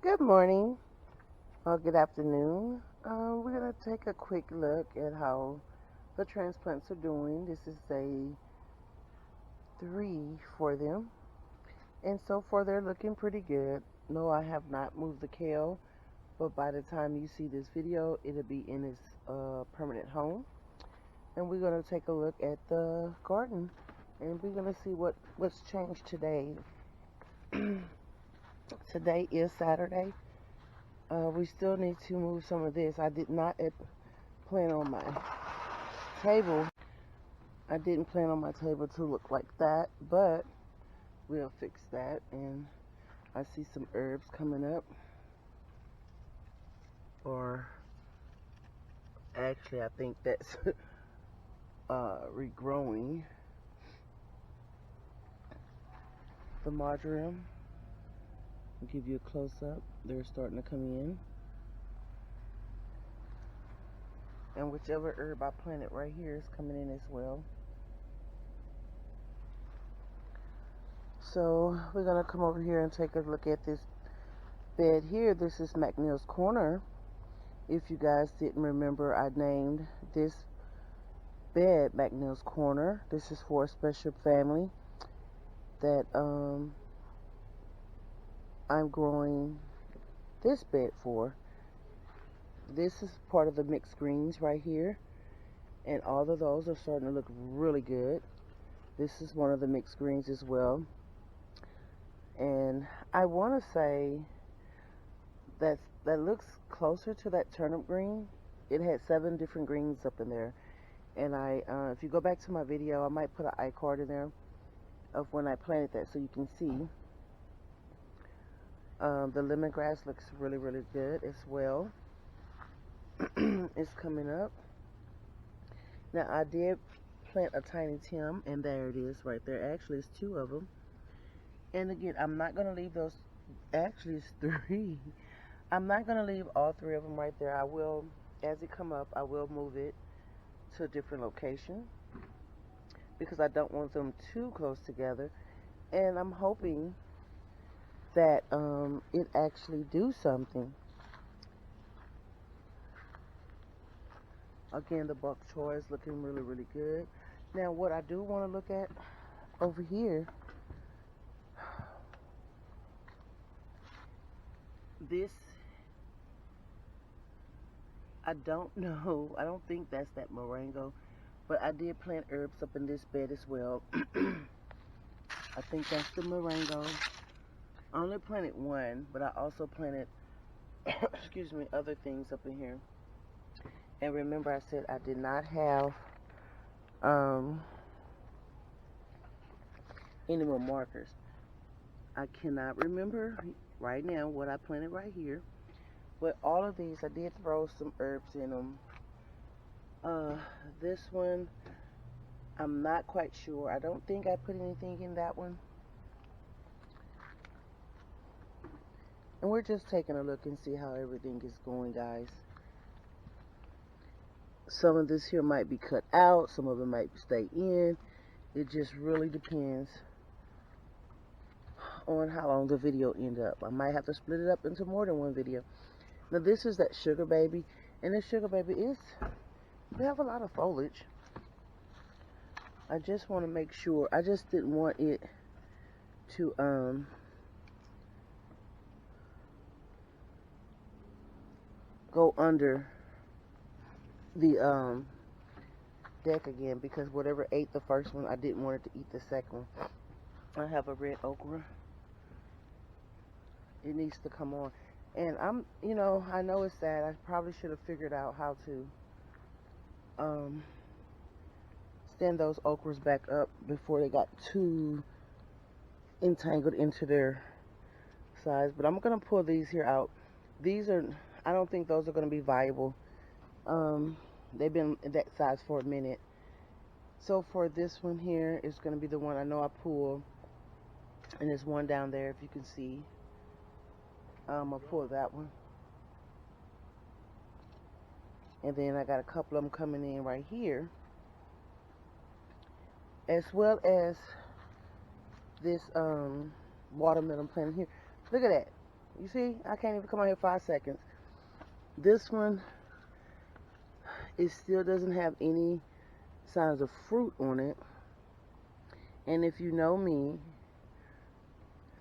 Good morning or good afternoon. We're going to take a quick look at how the transplants are doing. This is a 3 for them. And so far they're looking pretty good. No, I have not moved the kale, but by the time you see this video, it'll be in its permanent home. And we're going to take a look at the garden, and we're going to see what's changed today. Today is Saturday. We still need to move some of this. I did not plan on my table. I didn't plan on my table to look like that, but we'll fix that. And I see some herbs coming up. Or actually, I think that's regrowing. The marjoram. I'll give you a close-up. They're starting to come in. And whichever herb I planted right here is coming in as well. So we're going to come over here and take a look at this bed here. This is McNeil's Corner. If you guys didn't remember, I named this bed McNeil's Corner. This is for a special family that I'm growing this bed for. This is part of the mixed greens right here, and all of those are starting to look really good. This is one of the mixed greens as well, and I want to say that looks closer to that turnip green. It had 7 different greens up in there, and if you go back to my video, I might put an iCard in there of when I planted that so you can see. The lemongrass looks really, really good as well. It's coming up. Now, I did plant a tiny Tim, and there it is right there. Actually, it's 2 of them. And again, I'm not going to leave those. Actually, it's 3. I'm not going to leave all 3 of them right there. I will, as it come up, I will move it to a different location because I don't want them too close together. And I'm hoping that it actually do something. Again, the bok choy is looking really, really good. Now, what I do want to look at over here, this, I don't know. I don't think that's that moringa, but I did plant herbs up in this bed as well. I think that's the moringa. I only planted 1, but I also planted, excuse me, other things up in here. And remember, I said I did not have any more markers. I cannot remember right now what I planted right here. But all of these, I did throw some herbs in them. This one, I'm not quite sure. I don't think I put anything in that one. And we're just taking a look and see how everything is going, guys. Some of this here might be cut out. Some of it might stay in. It just really depends on how long the video end up. I might have to split it up into more than one video. Now, this is that sugar baby. And this sugar baby they have a lot of foliage. I just want to make sure. I just didn't want it to go under the deck again, because whatever ate the first one, I didn't want it to eat the second one. I have a red okra. It needs to come on. And I know it's sad. I probably should have figured out how to stand those okras back up before they got too entangled into their size. But I'm going to pull these here out. I don't think those are going to be viable. They've been that size for a minute. So for this one here, it's going to be the one I know I pulled. And there's one down there, if you can see. I'll pull that one. And then I got a couple of them coming in right here. As well as this watermelon plant here. Look at that. You see, I can't even come out here 5 seconds. This one, it still doesn't have any signs of fruit on it. And if you know me,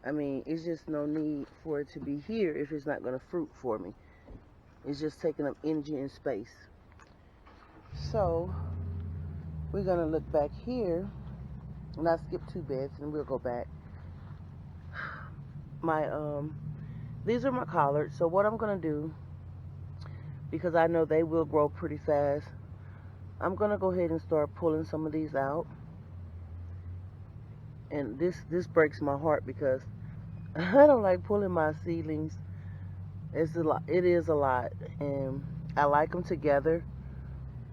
I mean, it's just no need for it to be here if it's not going to fruit for me. It's just taking up energy and space. So, we're going to look back here. And I skipped 2 beds and we'll go back. These are my collards. So what I'm going to do, because I know they will grow pretty fast, I'm going to go ahead and start pulling some of these out. And this breaks my heart because I don't like pulling my seedlings. It's a lot. It is a lot. And I like them together,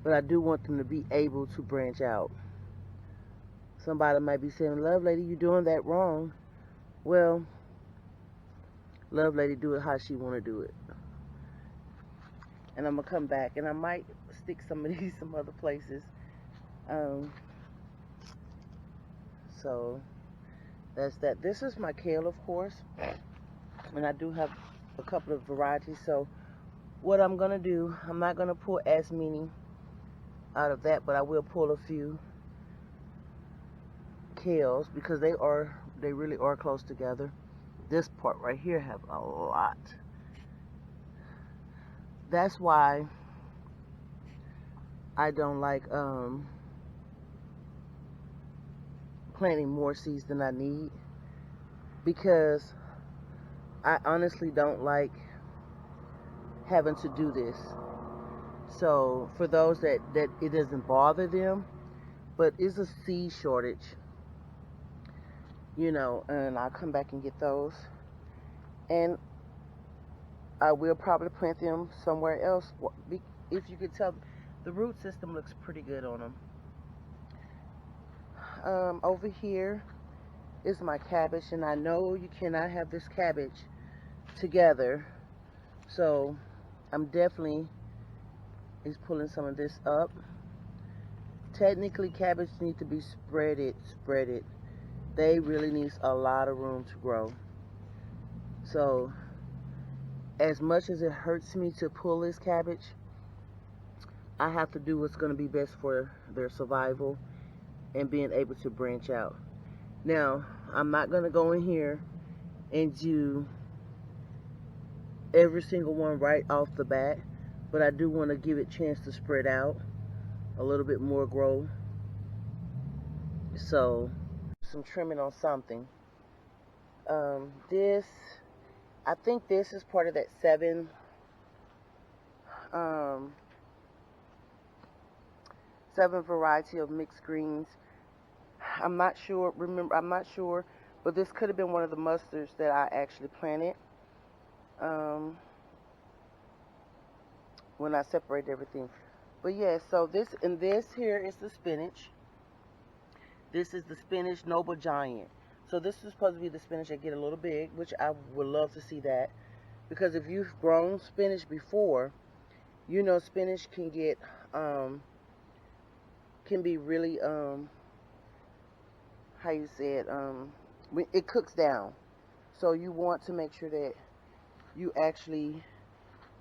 but I do want them to be able to branch out. Somebody might be saying, Love Lady, you're doing that wrong. Well, Love Lady do it how she want to do it. And I'm going to come back and I might stick some of these some other places. So that's that. This is my kale, of course. And I do have a couple of varieties. So what I'm going to do, I'm not going to pull as many out of that, but I will pull a few kales because they really are close together. This part right here have a lot. That's why I don't like planting more seeds than I need, because I honestly don't like having to do this. So for those that it doesn't bother them, but it's a seed shortage, you know, and I'll come back and get those. And I will probably plant them somewhere else. If you could tell, the root system looks pretty good on them. Over here is my cabbage, and I know you cannot have this cabbage together, so I'm definitely pulling some of this up. Technically, cabbage need to be spreaded. They really need a lot of room to grow. So as much as it hurts me to pull this cabbage, I have to do what's going to be best for their survival and being able to branch out. Now, I'm not going to go in here and do every single one right off the bat, but I do want to give it a chance to spread out a little bit more, grow. So some trimming on something. This, I think this is part of that 7 variety of mixed greens. I'm not sure, but this could have been one of the mustards that I actually planted when I separated everything. But yeah, so this here is the spinach. This is the spinach Noble Giant. So this is supposed to be the spinach that get a little big, which I would love to see that. Because if you've grown spinach before, you know spinach can get, can be really, how you say it, it cooks down. So you want to make sure that you actually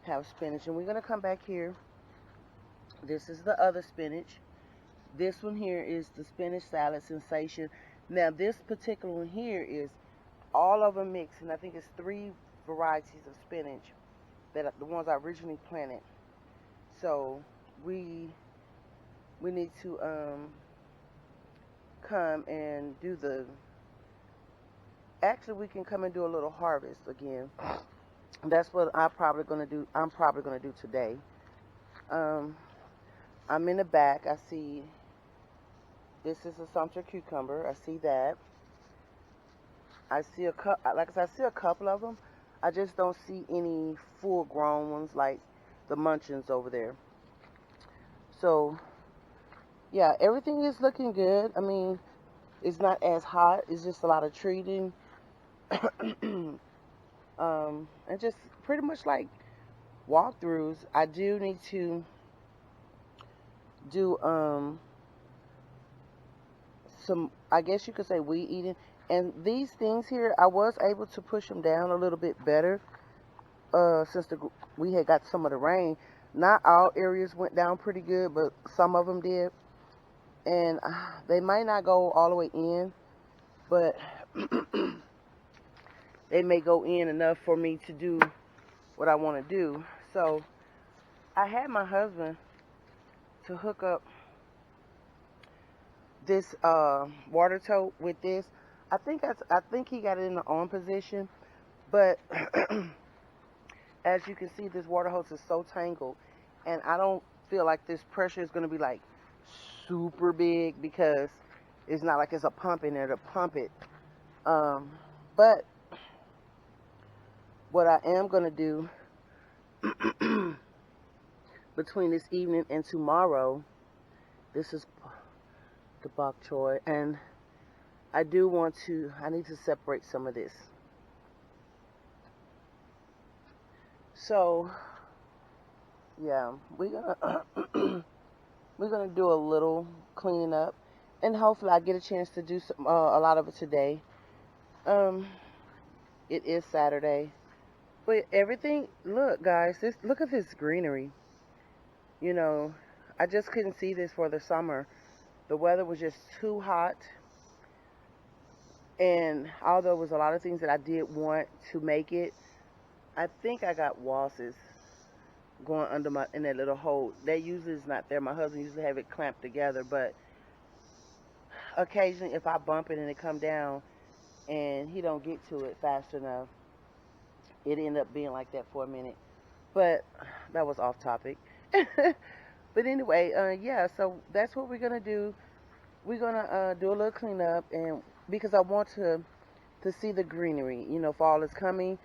have spinach. And we're going to come back here. This is the other spinach. This one here is the spinach salad sensation. Now this particular one here is all of them mixed, and I think it's 3 varieties of spinach that the ones I originally planted. So we need to come and do the, actually we can come and do a little harvest again. That's what I'm probably going to do today. I'm in the back. I see this is a Sumter cucumber. I see that. I see like I said, I see a couple of them. I just don't see any full grown ones like the munchins over there. So yeah, everything is looking good. I mean, it's not as hot. It's just a lot of treating. And just pretty much like walkthroughs. I do need to do some, I guess you could say, weed eating. And these things here, I was able to push them down a little bit better since we had got some of the rain. Not all areas went down pretty good, but some of them did. And they might not go all the way in, but they may go in enough for me to do what I want to do. So I had my husband to hook up this water tote with this. I think he got it in the on position, but as you can see, this water hose is so tangled, and I don't feel like this pressure is going to be like super big because it's not like it's a pump in there to pump it. But what I am going to do between this evening and tomorrow, this is the bok choy, and I need to separate some of this. So yeah, we're gonna do a little cleaning up, and hopefully I get a chance to do some, a lot of it today. It is Saturday, but everything. Look, guys, look at this greenery. You know, I just couldn't see this for the summer. The weather was just too hot, and although there was a lot of things that I did want to make it, I think I got wasses going under in that little hole. That usually is not there. My husband usually have it clamped together, but occasionally if I bump it and it come down and he don't get to it fast enough, it ended up being like that for a minute. But that was off topic. But anyway, yeah, so that's what we're gonna do. We're gonna do a little cleanup, and because I want to see the greenery. You know, fall is coming.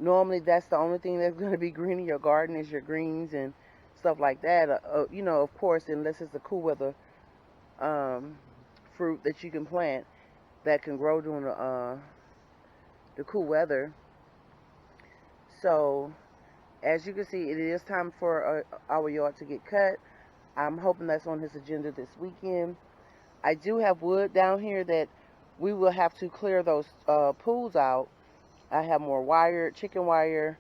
Normally that's the only thing that's gonna be green in your garden is your greens and stuff like that. You know, of course, unless it's a cool weather fruit that you can plant that can grow during the cool weather. So as you can see, it is time for our yard to get cut. I'm hoping that's on his agenda this weekend. I do have wood down here that we will have to clear those pools out. I have more wire, chicken wire,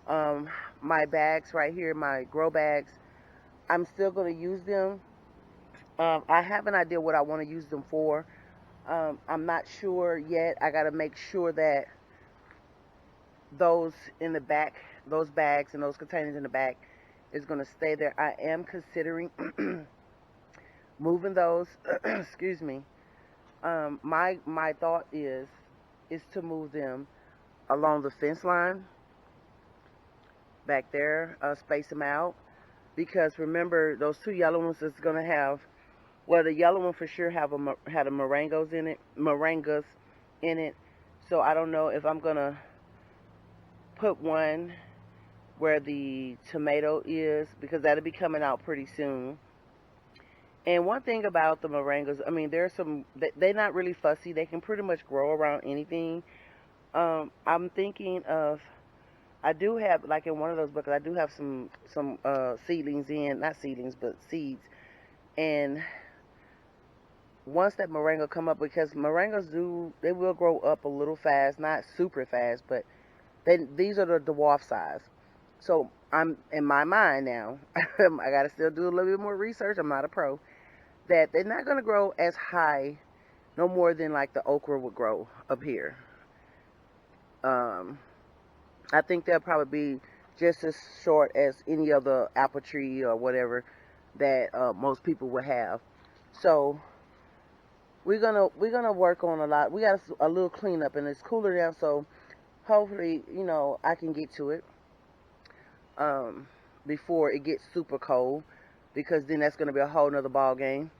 my bags right here, my grow bags. I'm still going to use them. I have an idea what I want to use them for. I'm not sure yet. I got to make sure that those in the back, those bags and those containers in the back is going to stay there. I am considering moving those. Excuse me. My thought is to move them along the fence line back there, space them out, because remember those two yellow ones is going to have, well, the yellow one for sure had a morangas in it. So I don't know if I'm going to put one where the tomato is, because that'll be coming out pretty soon. And one thing about the morangas, I mean, they're not really fussy. They can pretty much grow around anything. I'm thinking of, I do have, like in one of those buckets, I do have some seedlings in, not seedlings, but seeds. And once that moringa come up, because moringas they will grow up a little fast, not super fast, but these are the dwarf size. So I'm, in my mind now, I got to still do a little bit more research. I'm not a pro. That they're not going to grow as high, no more than like the okra would grow up here. I think they'll probably be just as short as any other apple tree or whatever that most people would have. So we're gonna work on a lot. We got a little cleanup, and it's cooler down, so hopefully, you know, I can get to it before it gets super cold, because then that's gonna be a whole nother ball game.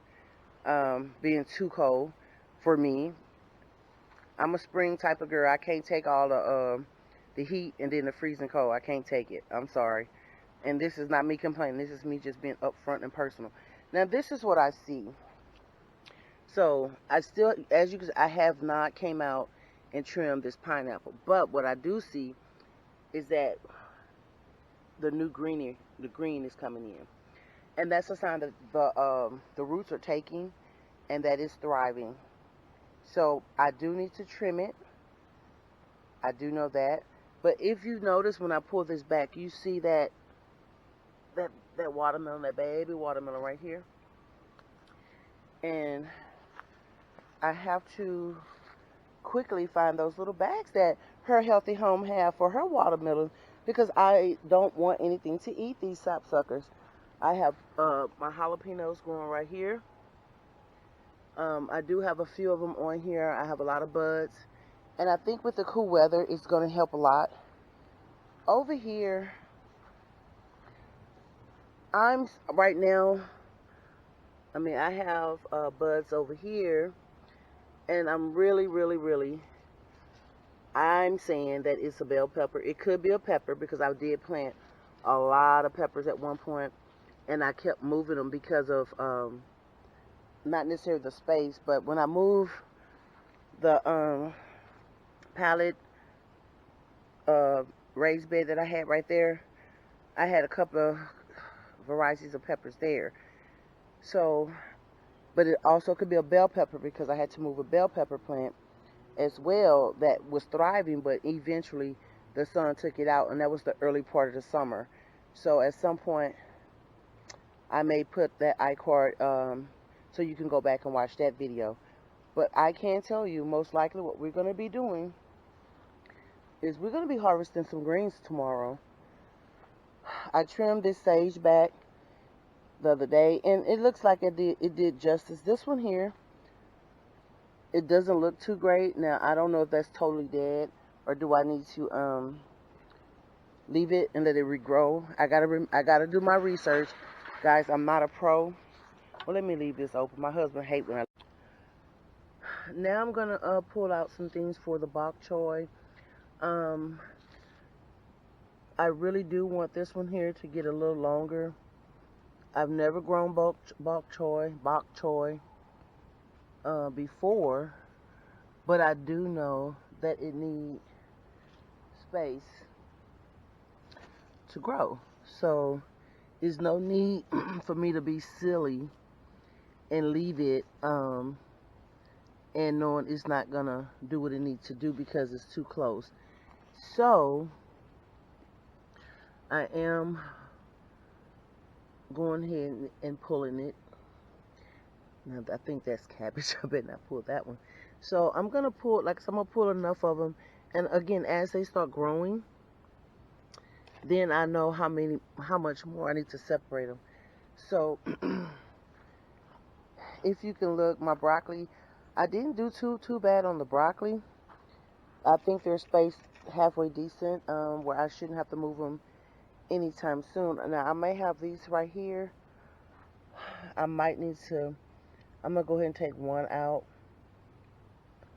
Being too cold for me. I'm a spring type of girl. I can't take all the heat and then the freezing cold. I can't take it. I'm sorry. And this is not me complaining. This is me just being upfront and personal. Now, this is what I see. So, I still, as you can see, I have not came out and trimmed this pineapple. But what I do see is that the green is coming in. And that's a sign that the roots are taking and that it's thriving. So I do need to trim it. I do know that. But if you notice when I pull this back, you see that watermelon, that baby watermelon right here. And I have to quickly find those little bags that her healthy home have for her watermelon, because I don't want anything to eat these sapsuckers. I have my jalapenos growing right here. I do have a few of them on here. I have a lot of buds. And I think with the cool weather, it's going to help a lot. Over here, I'm right now, I have buds over here. And I'm I'm saying that it's a bell pepper. It could be a pepper because I did plant a lot of peppers at one point. And I kept moving them because of not necessarily the space, but when I move the pallet raised bed that I had right there, I had a couple of varieties of peppers there. So, but it also could be a bell pepper because I had to move a bell pepper plant as well that was thriving, but eventually the sun took it out, and that was the early part of the summer. So at some point I may put that iCard so you can go back and watch that video. But I can tell you, most likely what we're going to be doing is we're going to be harvesting some greens tomorrow. I trimmed this sage back the other day, and it looks like it did justice. This one here, it doesn't look too great. Now, I don't know if that's totally dead, or do I need to leave it and let it regrow. I gotta do my research. Guys, I'm not a pro. Well, let me leave this open. My husband hates when I... Now I'm going to pull out some things for the bok choy. I really do want this one here to get a little longer. I've never grown bok choy before, but I do know that it needs space to grow. So there's no need for me to be silly and leave it and knowing it's not gonna do what it needs to do because it's too close. So I am going ahead and pulling it. Now I think that's cabbage. I better not pull that one. So I'm gonna pull, I'm gonna pull enough of them, and again, as they start growing, then I know how much more I need to separate them. So if you can look, my broccoli, I didn't do too bad on the broccoli. I think they're spaced halfway decent, where I shouldn't have to move them anytime soon. Now I may have these right here. I might need to, I'm gonna go ahead and take one out.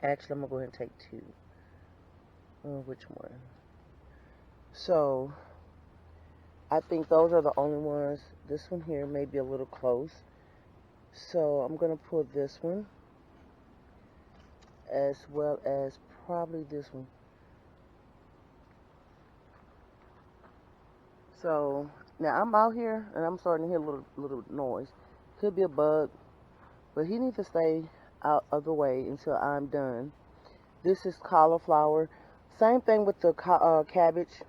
Actually, I'm gonna go ahead and take two. Which one? So I think those are the only ones. This one here may be a little close. So I'm gonna pull this one, as well as probably this one. So now I'm out here and I'm starting to hear a little noise. Could be a bug, but he needs to stay out of the way until I'm done. This is cauliflower. Same thing with the cabbage.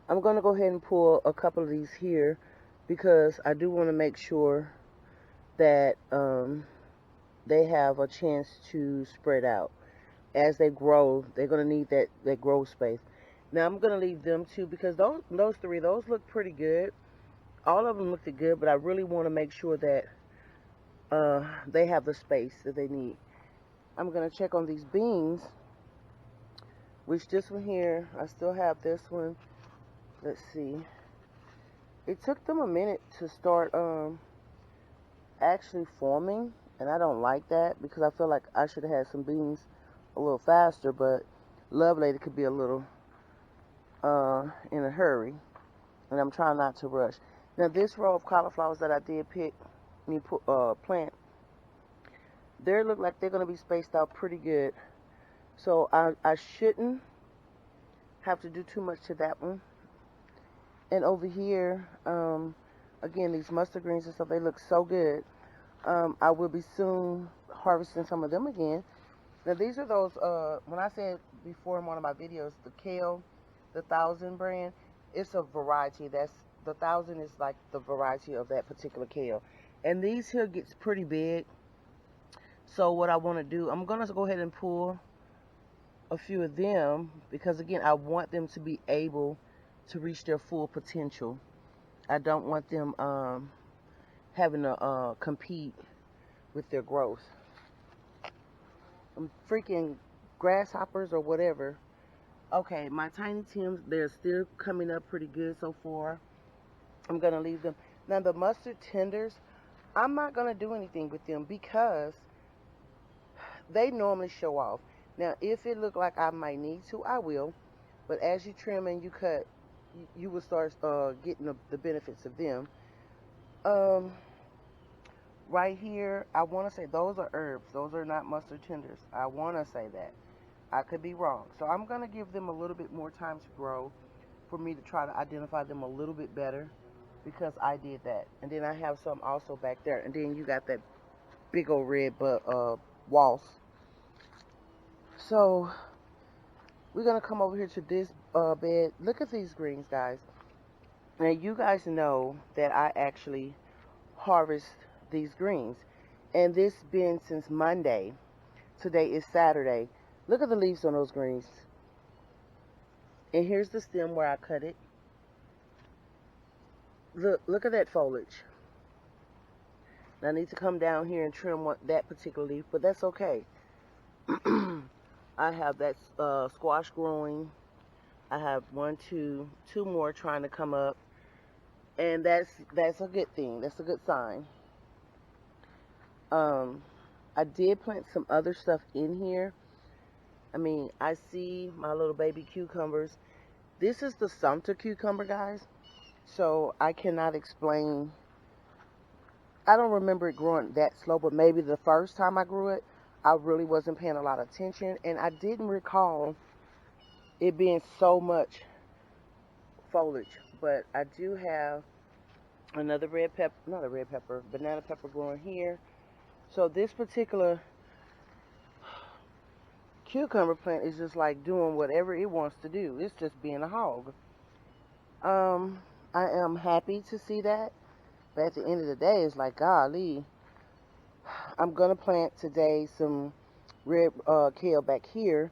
I'm going to go ahead and pull a couple of these here because I do want to make sure that they have a chance to spread out. As they grow, they're going to need that growth space. Now I'm going to leave them too because those three look pretty good. All of them looked good, but I really want to make sure that they have the space that they need. I'm going to check on these beans, which this one here, I still have this one. Let's see. It took them a minute to start actually forming, and I don't like that because I feel like I should have had some beans a little faster, but Lovelady could be a little in a hurry, and I'm trying not to rush. Now this row of cauliflowers that I did plant, they look like they're going to be spaced out pretty good, so I shouldn't have to do too much to that one. And over here, again, these mustard greens and stuff, they look so good. I will be soon harvesting some of them again. Now these are those, when I said before in one of my videos, the kale, the 1000 brand, it's a variety. That's, the 1000 is like the variety of that particular kale. And these here gets pretty big. So what I want to do, I'm going to go ahead and pull a few of them, because again, I want them to be able to reach their full potential. I don't want them having to compete with their growth. Freaking grasshoppers or whatever. Okay, my Tiny Tims, they're still coming up pretty good so far. I'm going to leave them. Now the mustard tenders, I'm not going to do anything with them because they normally show off. Now if it look like I might need to, I will. But as you trim and you cut, you will start getting the benefits of them. Right here, I want to say those are herbs. Those are not mustard tenders. I want to say that. I could be wrong. So I'm going to give them a little bit more time to grow for me to try to identify them a little bit better, because I did that. And then I have some also back there. And then you got that big old red waltz. So we're going to come over here to this bed. Look at these greens, guys. Now you guys know that I actually harvest these greens, and this been since Monday. Today is Saturday. Look at the leaves on those greens, and here's the stem where I cut it. Look at that foliage. Now I need to come down here and trim that particular leaf, but that's okay. I have that squash growing. I have two more trying to come up, and that's a good thing. That's a good sign. I did plant some other stuff in here. I mean, I see my little baby cucumbers. This is the Sumter cucumber, guys. So I cannot explain. I don't remember it growing that slow, but maybe the first time I grew it, I really wasn't paying a lot of attention, and I didn't recall it being so much foliage. But I do have another banana pepper growing here. So this particular cucumber plant is just like doing whatever it wants to do. It's just being a hog. I am happy to see that. But at the end of the day, it's like, golly. I'm going to plant today some red kale back here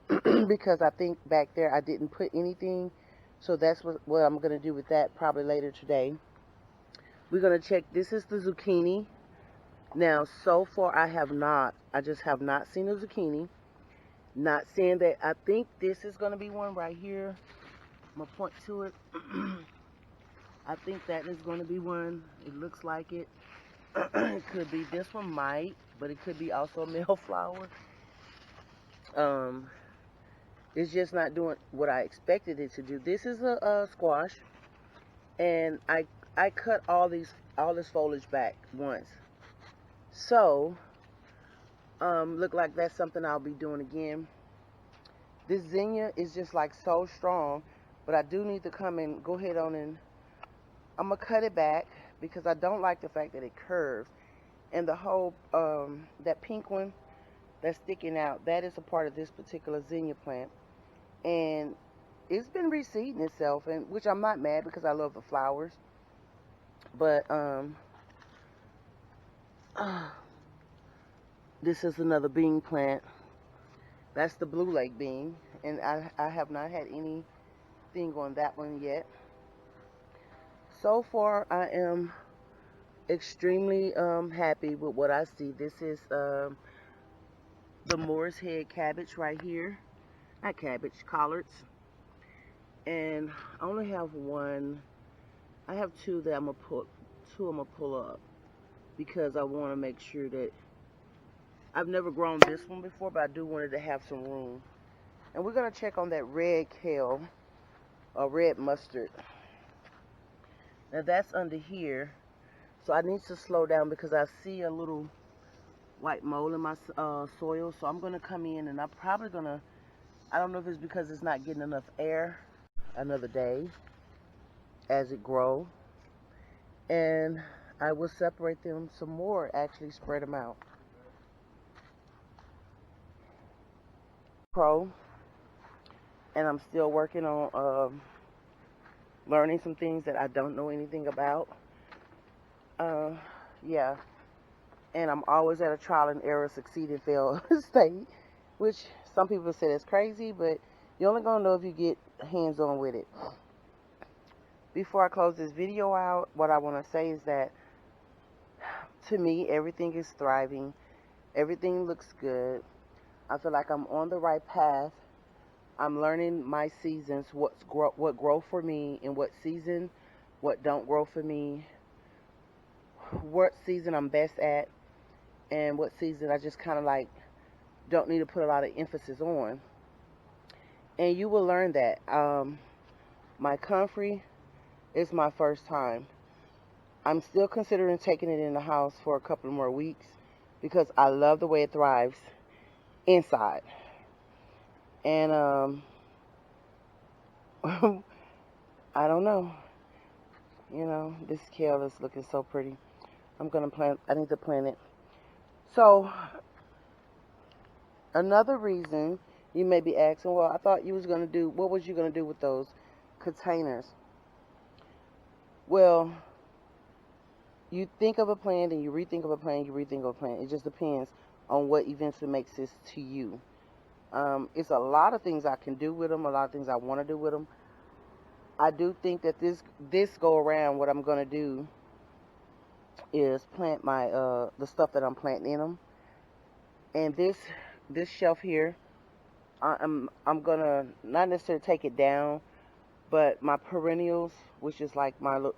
because I think back there I didn't put anything. So that's what I'm going to do with that probably later today. We're going to check. This is the zucchini. Now, so far I just have not seen a zucchini. Not saying that I think this is going to be one right here. I'm going to point to it. I think that is going to be one. It looks like it. It could be, this one might, but it could be also a male flower. It's just not doing what I expected it to do. This is a squash, and I cut all this foliage back once. So, look like that's something I'll be doing again. This zinnia is just like so strong, but I do need to come and go ahead on and I'm going to cut it back because I don't like the fact that it curves. And the whole, that pink one that's sticking out, that is a part of this particular zinnia plant. And it's been reseeding itself, and which I'm not mad because I love the flowers. But, this is another bean plant. That's the Blue Lake bean. And I have not had anything on that one yet. So far, I am extremely happy with what I see. This is the Moor's Head cabbage right here. Not cabbage, collards. And I only have one. I have two that I'm gonna pull up because I want to make sure that I've never grown this one before, but I do want it to have some room. And we're gonna check on that red kale or red mustard. Now that's under here, so I need to slow down because I see a little white mold in my soil. So I'm gonna come in and I'm probably gonna, I don't know if it's because it's not getting enough air, another day as it grows, and I will separate them some more, actually spread them out. pro, and I'm still working on learning some things that I don't know anything about. Uh, yeah, and I'm always at a trial and error, succeed and fail state, which some people say is crazy, but you're only gonna know if you get hands on with it. Before I close this video out, what I want to say is that to me, everything is thriving. Everything looks good. I feel like I'm on the right path. I'm learning my seasons, what grow for me in what season, what don't grow for me, what season I'm best at, and what season I just kind of like don't need to put a lot of emphasis on. And you will learn that. My comfrey is my first time. I'm still considering taking it in the house for a couple more weeks because I love the way it thrives inside. And I don't know. You know, this kale is looking so pretty. I need to plant it. So, another reason you may be asking, well, I thought you was going to do, what was you going to do with those containers? Well, you think of a plan, and you rethink of a plan, you rethink of a plan. It just depends on what eventually makes this to you. It's a lot of things I can do with them, a lot of things I want to do with them. I do think that this go around, what I'm going to do is plant my the stuff that I'm planting in them. And this shelf here, I'm gonna not necessarily take it down, but my perennials, which is like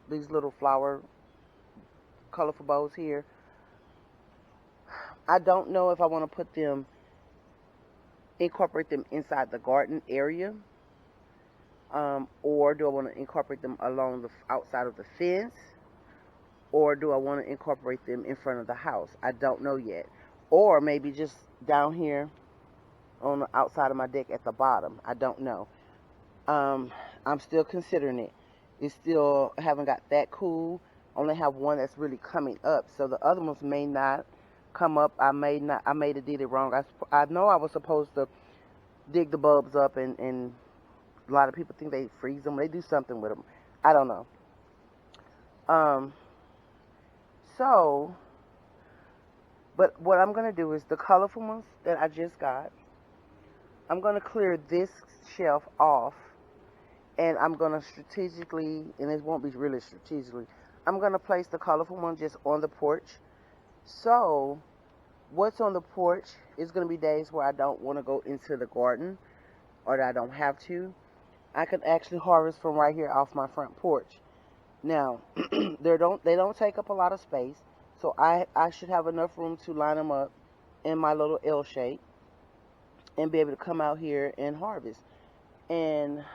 these little flower colorful bowls here, I don't know if I want to incorporate them inside the garden area, or do I want to incorporate them along the outside of the fence, or do I want to incorporate them in front of the house? I don't know yet. Or maybe just down here on the outside of my deck at the bottom. I don't know. I'm still considering it. It's still haven't got that cool. Only have one that's really coming up. So the other ones may not come up. I may have did it wrong. I know I was supposed to dig the bulbs up, and a lot of people think they freeze them. They do something with them. I don't know. So, but what I'm going to do is the colorful ones that I just got, I'm going to clear this shelf off, and I'm going to strategically, and it won't be really strategically, I'm going to place the colorful one just on the porch. So, what's on the porch is going to be days where I don't want to go into the garden, or that I don't have to. I can actually harvest from right here off my front porch. Now, they don't take up a lot of space, so I should have enough room to line them up in my little L shape and be able to come out here and harvest. And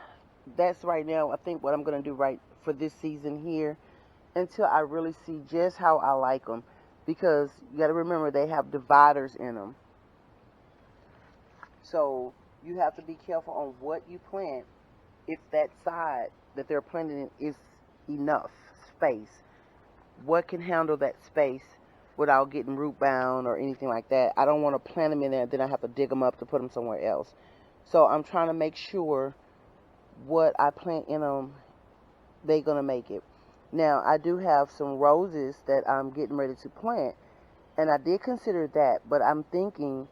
that's right now, I think, what I'm going to do right for this season here until I really see just how I like them. Because you got to remember, they have dividers in them. So you have to be careful on what you plant if that side that they're planting in is enough space. What can handle that space without getting root bound or anything like that? I don't want to plant them in there, then I have to dig them up to put them somewhere else. So I'm trying to make sure what I plant in them, they're going to make it. Now, I do have some roses that I'm getting ready to plant, and I did consider that, but I'm thinking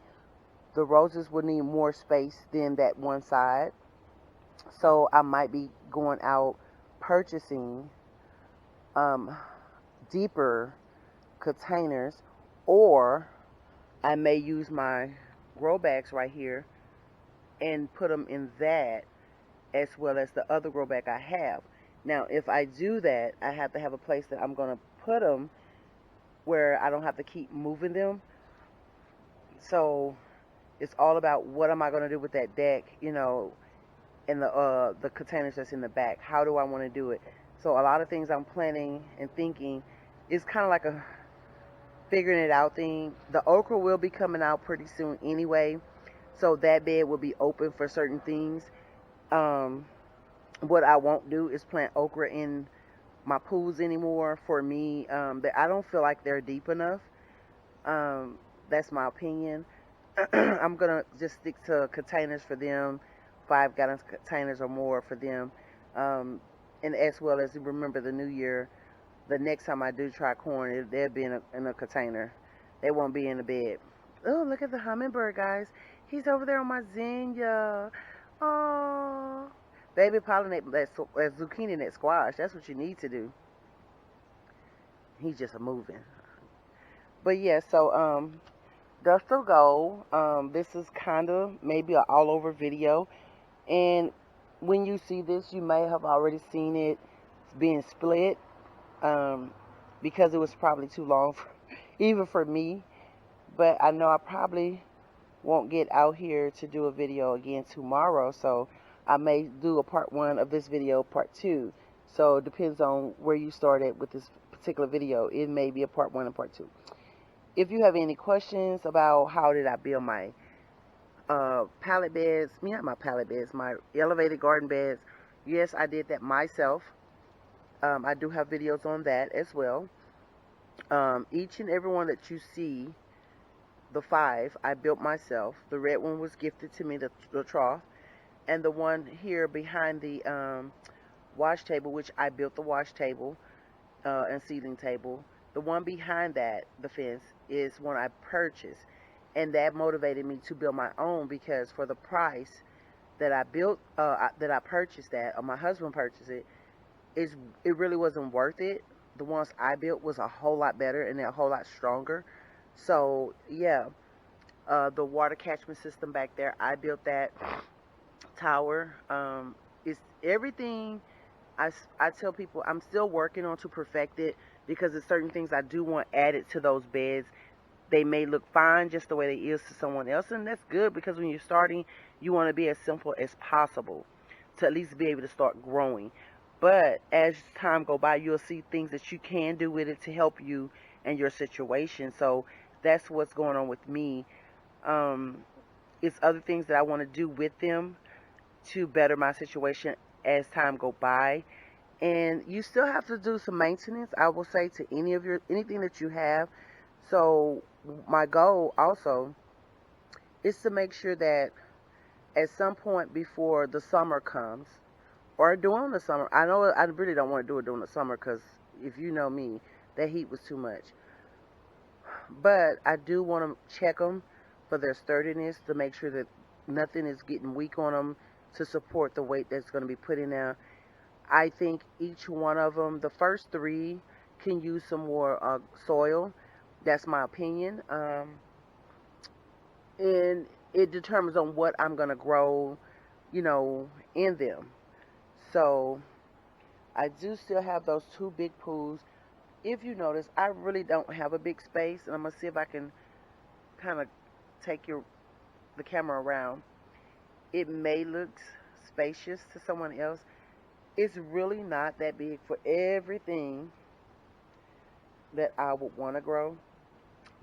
the roses would need more space than that one side. So I might be going out purchasing deeper containers, or I may use my grow bags right here and put them in that as well as the other grow bag I have. Now, if I do that, I have to have a place that I'm going to put them where I don't have to keep moving them. So it's all about what am I going to do with that deck, you know, and the containers that's in the back. How do I want to do it? So a lot of things I'm planning and thinking is kind of like a figuring it out thing. The okra will be coming out pretty soon anyway, so that bed will be open for certain things. What I won't do is plant okra in my pools anymore. For me, I don't feel like they're deep enough. That's my opinion. I'm going to just stick to containers for them, 5 gallon containers or more for them. And as well as remember the new year, the next time I do try corn, they'll be in a container. They won't be in the bed. Oh, look at the hummingbird, guys. He's over there on my zinnia. Oh, baby, pollinate that zucchini and that squash. That's what you need to do. He's just a moving. But yeah, so that's the goal. This is kind of maybe an all over video. And when you see this, you may have already seen it being split because it was probably too long, even for me. But I know I probably won't get out here to do a video again tomorrow, so I may do a part 1 of this video, part 2. So it depends on where you started with this particular video. It may be a part 1 and part 2. If you have any questions about how did I build my pallet beds, not my pallet beds, my elevated garden beds, yes, I did that myself. I do have videos on that as well. Each and every one that you see, the 5, I built myself. The red one was gifted to me, the trough. And the one here behind the wash table, which I built the wash table and seating table. The one behind that, the fence, is one I purchased. And that motivated me to build my own because for the price that I built, that I purchased that, or my husband purchased it, it really wasn't worth it. The ones I built was a whole lot better and they're a whole lot stronger. So yeah, the water catchment system back there, I built that tower. It's everything. I tell people I'm still working on to perfect it because there's certain things I do want added to those beds. They may look fine just the way they is to someone else, and that's good because when you're starting, you want to be as simple as possible to at least be able to start growing. But as time go by, you'll see things that you can do with it to help you and your situation. So that's what's going on with me. It's other things that I want to do with them to better my situation as time go by. And you still have to do some maintenance, I will say, to anything that you have. So my goal also is to make sure that at some point before the summer comes, or during the summer, I know I really don't want to do it during the summer because if you know me, that heat was too much. But I do want to check them for their sturdiness to make sure that nothing is getting weak on them to support the weight that's going to be put in there. I think each one of them, the first 3, can use some more soil. That's my opinion. And it determines on what I'm going to grow, in them. So I do still have those 2 big pools. If you notice, I really don't have a big space, and I'm going to see if I can kind of take the camera around. It may look spacious to someone else. It's really not that big for everything that I would want to grow,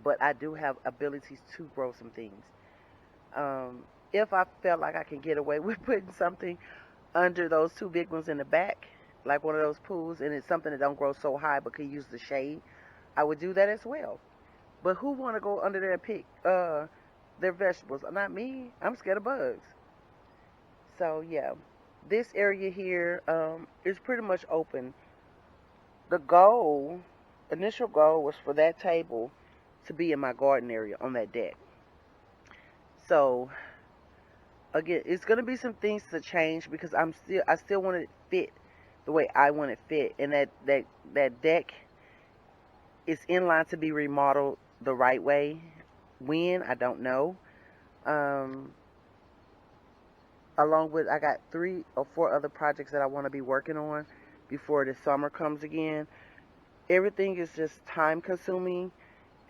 but I do have abilities to grow some things. If I felt like I can get away with putting something under those 2 big ones in the back, like one of those pools, and it's something that don't grow so high but could use the shade, I would do that as well. But who want to go under there and pick their vegetables? Not me. I'm scared of bugs. So yeah, this area here is pretty much open. The initial goal was for that table to be in my garden area on that deck. So again, it's gonna be some things to change because I still want it fit the way I want it fit, and that deck is in line to be remodeled the right way. When, I don't know. Along with, I got 3 or 4 other projects that I want to be working on before the summer comes again. Everything is just time consuming,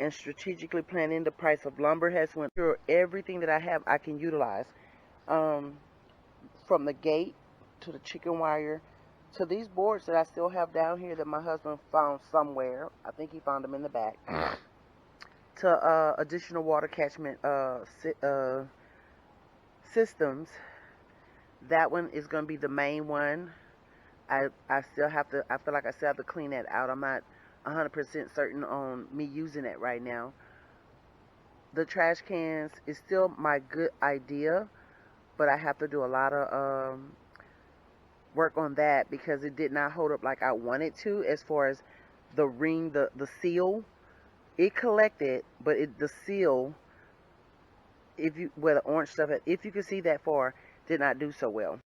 and strategically planning. The price of lumber has went through. Everything that I have I can utilize, from the gate to the chicken wire to these boards that I still have down here that my husband found somewhere. I think he found them in the back. To additional water catchment systems. That one is going to be the main one. I still have to, I feel like I still have to clean that out. I'm not 100% certain on me using it right now. the trash cans is still my good idea, but I have to do a lot of work on that because it did not hold up like I wanted to. As far as the ring, the seal, it collected, but the seal, if you where the orange stuff, if you can see that far, did not do so well.